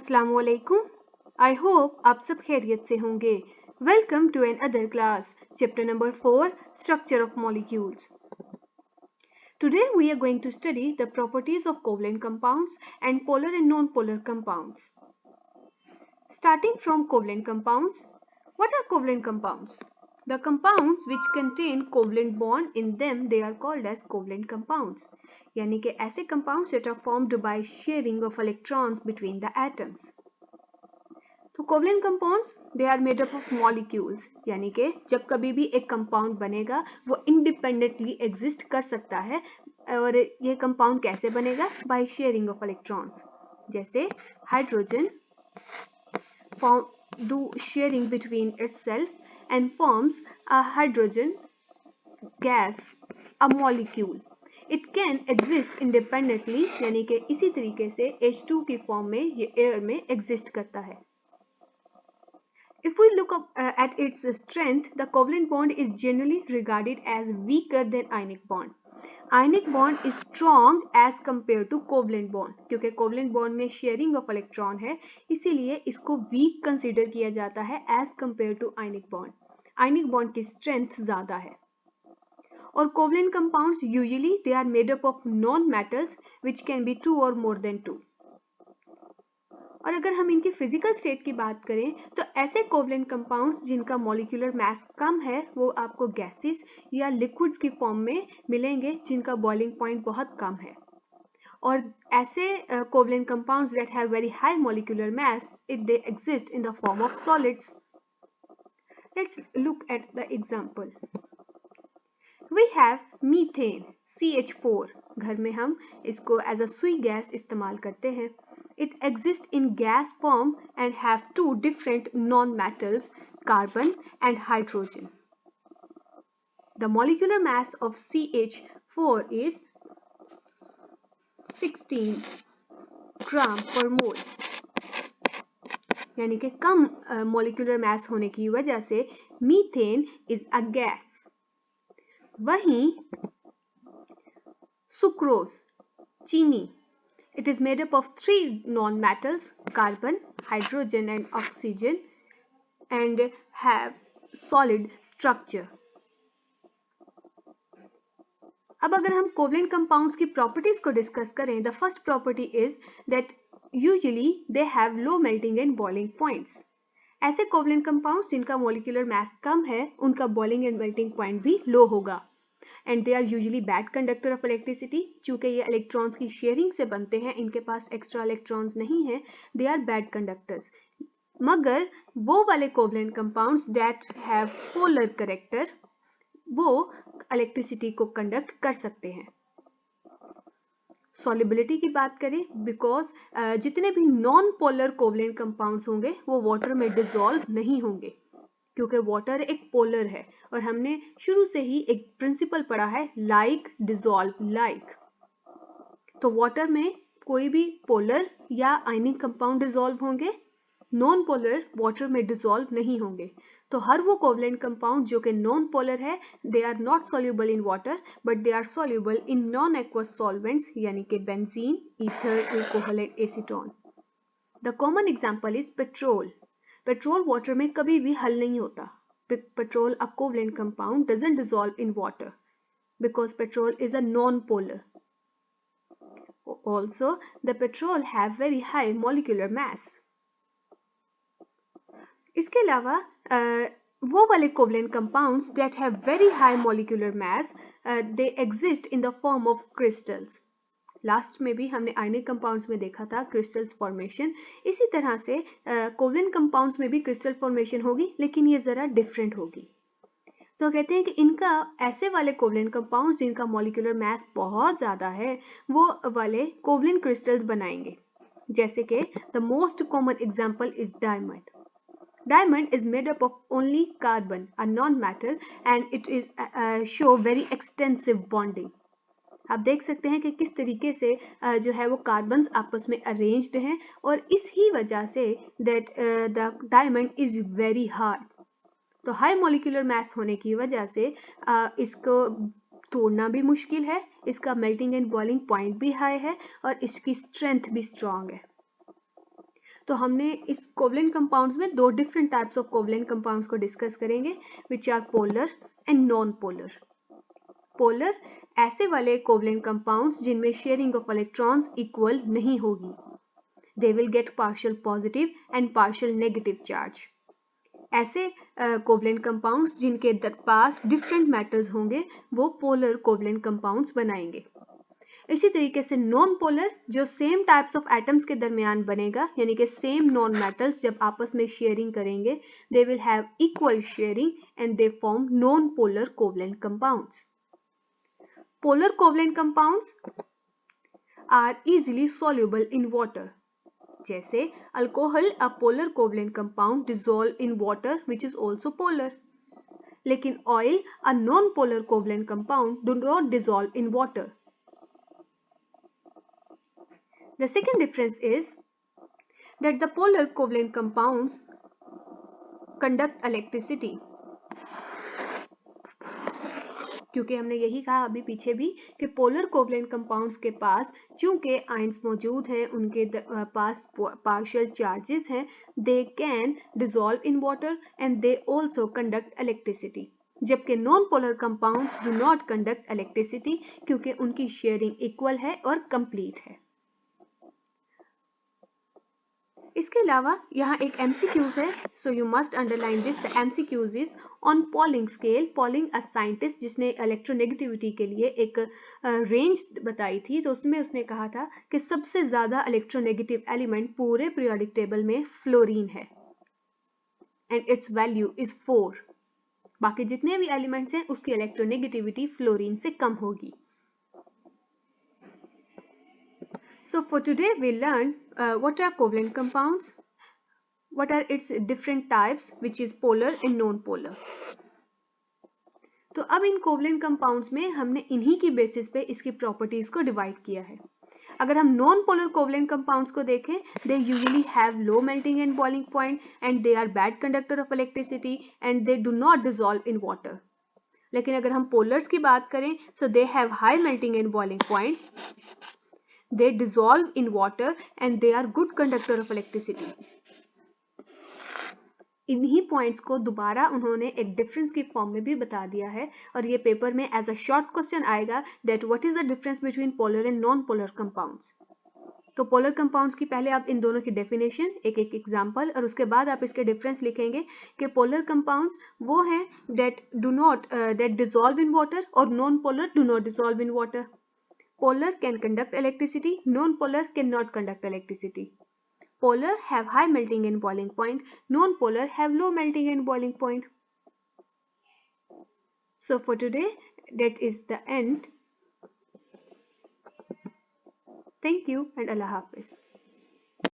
अस्सलाम वालेकुम। I hope आप सब खैरियत से होंगे। Welcome to another class, chapter number 4, structure of molecules. Today we are going to study the properties of covalent compounds and polar and non-polar compounds. Starting from covalent compounds, what are covalent compounds? The compounds which contain covalent bond in them, they are called as covalent compounds. यानी कि ऐसे compounds that are formed by sharing of electrons between the atoms. तो covalent compounds they are made up of molecules, यानी कि जब कभी भी एक कंपाउंड बनेगा वो इंडिपेंडेंटली एग्जिस्ट कर सकता है। और ये कंपाउंड कैसे बनेगा? By sharing of electrons. जैसे hydrogen do sharing between itself and forms a hydrogen gas, a molecule. It can exist independently, यानी कि इसी तरीके से H2 की फॉर्म में ये एयर में एग्जिस्ट करता है। If we look at its strength, the covalent bond is generally regarded as weaker than ionic bond. Ionic bond is strong as compared to covalent bond. क्योंकि covalent bond में sharing of electron है, इसीलिए इसको weak consider किया जाता है as compared to ionic bond. Ionic bond की strength ज़्यादा है। और covalent compounds usually they are made up of non-metals which can be 2 or more than 2. और अगर हम इनकी फिजिकल स्टेट की बात करें तो ऐसे कोवलेंट कंपाउंड्स जिनका मॉलिक्यूलर मास कम है वो आपको गैसेस या लिक्विड्स की फॉर्म में मिलेंगे जिनका बॉइलिंग पॉइंट बहुत कम है। और ऐसे covalent compounds that have very high molecular mass it they exist in the form of solids. Let's look at the example. We have methane CH4। घर में हम इसको एज अ सुई गैस इस्तेमाल करते हैं। It exists in gas form and have two different non-metals, carbon and hydrogen. The molecular mass of CH4 is 16 gram per mole. यानी कि कम molecular mass होने की वजह से मीथेन is a gas. वहीं सुक्रोज, चीनी, it is made up of 3 non-metals, carbon, hydrogen and oxygen, and have solid structure. अब अगर हम कोवलेंट कंपाउंड्स की प्रॉपर्टीज को डिस्कस करें, the first property is that usually they have low melting and boiling points. ऐसे covalent compounds जिनका molecular mass कम है उनका बॉइलिंग एंड मेल्टिंग पॉइंट भी लो होगा। And they are usually bad conductor of electricity. चूंकि ये इलेक्ट्रॉन्स की शेयरिंग से बनते हैं, इनके पास एक्स्ट्रा इलेक्ट्रॉन्स नहीं है, दे आर बैड कंडक्टर्स। मगर वो वाले covalent compounds that have polar character वो इलेक्ट्रिसिटी को कंडक्ट कर सकते हैं। सॉल्युबिलिटी की बात करें, बिकॉज जितने भी नॉन पोलर कोवलेंट कंपाउंड्स होंगे वो वाटर में डिसॉल्व नहीं होंगे, क्योंकि वाटर एक पोलर है और हमने शुरू से ही एक प्रिंसिपल पढ़ा है लाइक डिसॉल्व लाइक। तो वाटर में कोई भी पोलर या आयनिक कंपाउंड डिसॉल्व होंगे, नॉन पोलर वाटर में डिसॉल्व नहीं होंगे। तो हर वो कोवलेंट कंपाउंड जो कि नॉन पोलर है they are not soluble in water but they are soluble in non aqueous solvents, यानी कि benzene, ether, alcohol and acetone. The common example is petrol. Petrol water में कभी भी हल नहीं होता। Petrol a covalent compound doesn't dissolve in water because petrol is a non-polar. Also, the petrol have very high molecular mass. इसके अलावा वो वाले covalent compounds that have very high molecular mass, they exist in the form of crystals. Last में भी हमने ionic compounds में देखा था क्रिस्टल्स फॉर्मेशन। इसी तरह से कोवलेंट कंपाउंड्स में भी क्रिस्टल फॉर्मेशन होगी, लेकिन ये ज़रा डिफरेंट होगी। तो कहते हैं कि इनका ऐसे वाले कोवलेंट कंपाउंड्स जिनका मॉलिक्यूलर मास बहुत ज़्यादा है वो वाले कोवलेंट क्रिस्टल्स बनाएंगे। जैसे कि the most common example is diamond. Diamond is made up of only carbon, a non-metal, and it is show very extensive bonding. आप देख सकते हैं कि किस तरीके से जो है वो कार्बन्स आपस में अरेंज्ड हैं और इस ही वजह say that the diamond is very hard. तो हाई मॉलिक्यूलर मास होने की वजह से इसको तोड़ना भी मुश्किल है, इसका मेल्टिंग एंड बॉइलिंग पॉइंट भी हाई है और इसकी स्ट्रेंथ भी स्ट्रांग है। तो हमने इस कोवलेंट कंपाउंड्स में दो different types of covalent compounds को डिस्कस करेंगे, which are polar and non polar. Polar ऐसे वाले कोवलेंट कंपाउंड्स जिनमें शेयरिंग ऑफ इलेक्ट्रॉन्स इक्वल नहीं होगी, they will get partial positive and partial negative charge. ऐसे कोवलेंट कंपाउंड्स जिनके पास डिफरेंट मेटल्स होंगे वो पोलर कोवलेंट कंपाउंड्स बनाएंगे। इसी तरीके से नॉन पोलर जो सेम टाइप्स ऑफ एटम्स के दरमियान बनेगा, यानी कि सेम नॉन मेटल्स जब आपस में शेयरिंग करेंगे, they will have equal sharing and they form non polar covalent compounds. Polar covalent compounds are easily soluble in water, जैसे alcohol a polar covalent compound dissolve in water which is also polar, लेकिन oil a non polar covalent compound do not dissolve in water. The second difference is that the polar covalent compounds conduct electricity, क्योंकि हमने यही कहा अभी पीछे भी कि polar covalent compounds के पास चूंकि आयंस मौजूद हैं, उनके पास पार्शियल चार्जेस हैं, they can dissolve in water and they also conduct electricity, जबकि non polar compounds do not conduct electricity क्योंकि उनकी शेयरिंग इक्वल है और कंप्लीट है। इसके अलावा यहाँ एक MCQs है, so you must underline this. The MCQs is on polling scale. Polling a scientist जिसने इलेक्ट्रोनेगेटिविटी के लिए एक रेंज बताई थी, तो उसमें उसने कहा था कि सबसे ज्यादा इलेक्ट्रोनेगेटिव एलिमेंट पूरे पीरियोडिक टेबल में फ्लोरीन है एंड इट्स वैल्यू इज 4। बाकी जितने भी एलिमेंट्स हैं उसकी इलेक्ट्रोनेगेटिविटी फ्लोरीन से कम होगी। So for today we learned what are covalent compounds, what are its different types, which is polar and non-polar. तो अब इन कोवलेंट कंपाउंड्स में हमने इन्हीं की बेसिस पे इसकी प्रॉपर्टीज को डिवाइड किया है। अगर हम नॉन पोलर कोवलेंट कंपाउंड्स को देखें, they usually have low melting and boiling point and they are bad conductor of electricity and they do not dissolve in water. लेकिन अगर हम पोलर्स की बात करें, so they have high melting and boiling point, they dissolve in water and they are good conductor of electricity. इन्हीं points को दोबारा उन्होंने एक डिफरेंस की फॉर्म में भी बता दिया है और ये पेपर में एज अ शॉर्ट क्वेश्चन आएगा that what is the difference between polar and non polar compounds. तो पोलर कंपाउंड्स की पहले आप इन दोनों की डेफिनेशन, एक एक एग्जांपल, और उसके बाद आप इसके डिफरेंस लिखेंगे कि पोलर कंपाउंड्स वो हैं that do not that dissolve in water और non polar do not dissolve in water. Polar can conduct electricity, non-polar cannot conduct electricity. Polar have high melting and boiling point, non-polar have low melting and boiling point. So for today, that is the end. Thank you and Allah Hafiz.